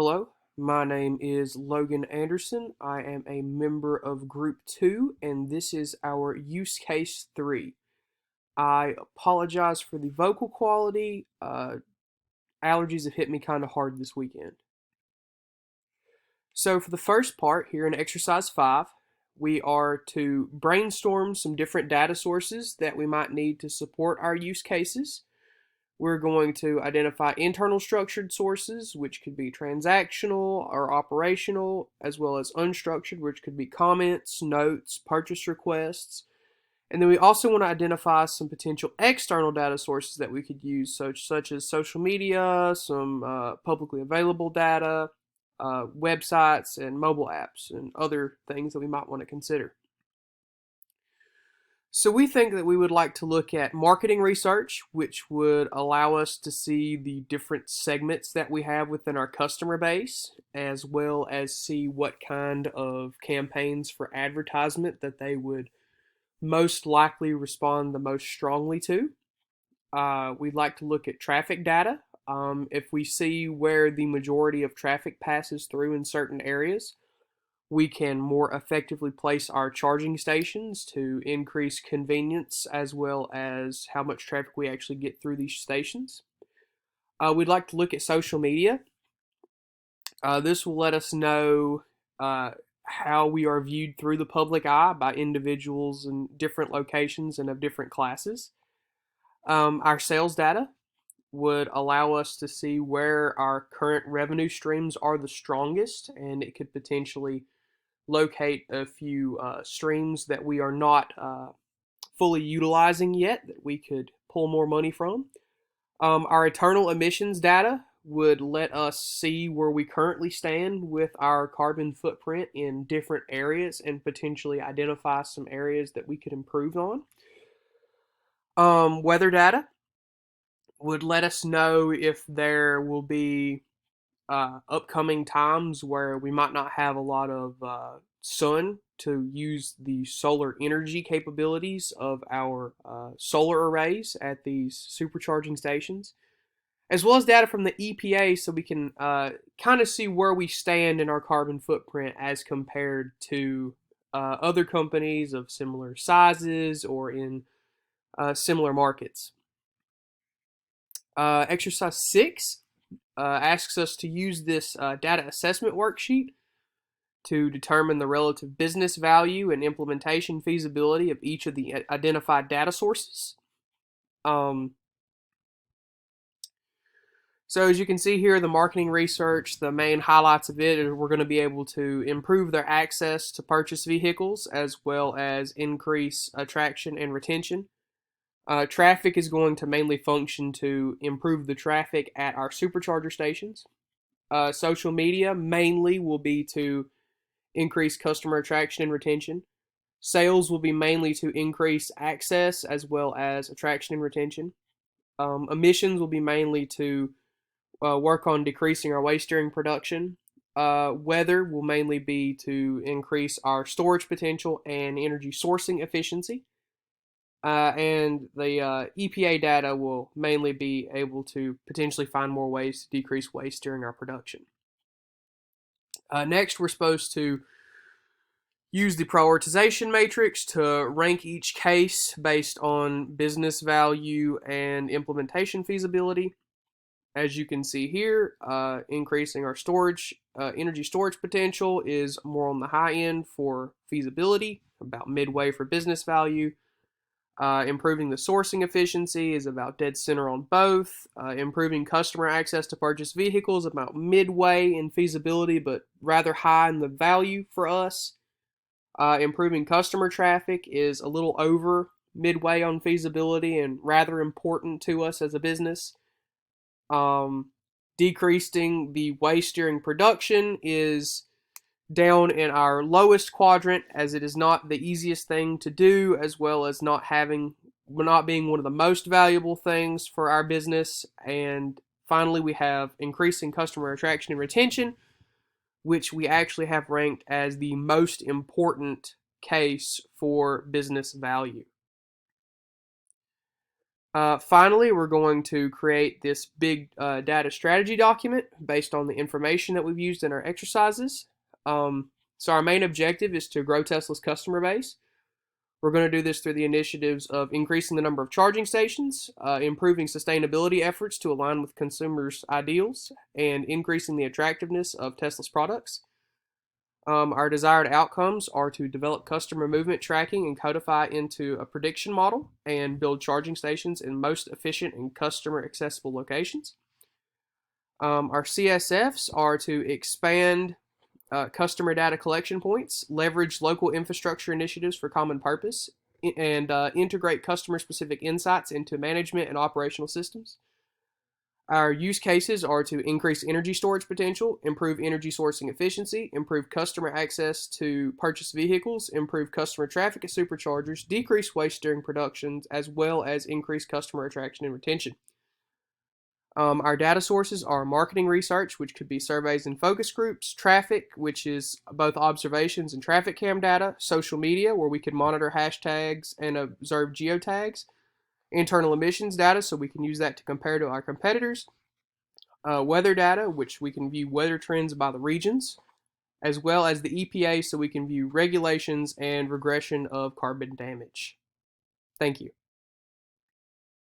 Hello, my name is Logan Anderson. I am a member of Group 2, and this is our use case 3. I apologize for the vocal quality. Allergies have hit me kind of hard this weekend. So, for the first part here in exercise 5, we are to brainstorm some different data sources that we might need to support our use cases. We're going to identify internal structured sources, which could be transactional or operational, as well as unstructured, which could be comments, notes, purchase requests. And then we also want to identify some potential external data sources that we could use, such as social media, some publicly available data, websites, and mobile apps, and other things that we might want to consider. So we think that we would like to look at marketing research, which would allow us to see the different segments that we have within our customer base, as well as see what kind of campaigns for advertisement that they would most likely respond the most strongly to. We'd like to look at traffic data. If we see where the majority of traffic passes through in certain areas, we can more effectively place our charging stations to increase convenience as well as how much traffic we actually get through these stations. We'd like to look at social media. This will let us know how we are viewed through the public eye by individuals in different locations and of different classes. Our sales data would allow us to see where our current revenue streams are the strongest, and it could potentially locate a few streams that we are not fully utilizing yet that we could pull more money from. Our internal emissions data would let us see where we currently stand with our carbon footprint in different areas and potentially identify some areas that we could improve on. Weather data would let us know if there will be upcoming times where we might not have a lot of sun to use the solar energy capabilities of our solar arrays at these supercharging stations, as well as data from the EPA so we can kind of see where we stand in our carbon footprint as compared to other companies of similar sizes or in similar markets. Exercise 6 asks us to use this data assessment worksheet to determine the relative business value and implementation feasibility of each of the identified data sources. So as you can see here, the marketing research, the main highlights of it is we're going to be able to improve their access to purchase vehicles as well as increase attraction and retention. Traffic is going to mainly function to improve the traffic at our supercharger stations. Social media mainly will be to increase customer attraction and retention. Sales will be mainly to increase access as well as attraction and retention. Emissions will be mainly to work on decreasing our waste during production. Weather will mainly be to increase our storage potential and energy sourcing efficiency. And the EPA data will mainly be able to potentially find more ways to decrease waste during our production. Next, we're supposed to use the prioritization matrix to rank each case based on business value and implementation feasibility. As you can see here, increasing our energy storage potential is more on the high end for feasibility, about midway for business value. Improving the sourcing efficiency is about dead center on both. Improving customer access to purchase vehicles about midway in feasibility, but rather high in the value for us. Improving customer traffic is a little over midway on feasibility and rather important to us as a business. Decreasing the waste during production is down in our lowest quadrant, as it is not the easiest thing to do, as well as not being one of the most valuable things for our business. And finally, we have increasing customer attraction and retention, which we actually have ranked as the most important case for business value. Finally, we're going to create this big data strategy document based on the information that we've used in our exercises. So our main objective is to grow Tesla's customer base. We're going to do this through the initiatives of increasing the number of charging stations, improving sustainability efforts to align with consumers' ideals, and increasing the attractiveness of Tesla's products. Our desired outcomes are to develop customer movement tracking and codify into a prediction model and build charging stations in most efficient and customer accessible locations. Our CSFs are to expand customer data collection points, leverage local infrastructure initiatives for common purpose, and integrate customer specific insights into management and operational systems. Our use cases are to increase energy storage potential, improve energy sourcing efficiency, improve customer access to purchased vehicles, improve customer traffic at superchargers, decrease waste during productions, as well as increase customer attraction and retention. Our data sources are marketing research, which could be surveys and focus groups, traffic, which is both observations and traffic cam data, social media, where we could monitor hashtags and observe geotags, internal emissions data, so we can use that to compare to our competitors, weather data, which we can view weather trends by the regions, as well as the EPA, so we can view regulations and regression of carbon damage. Thank you.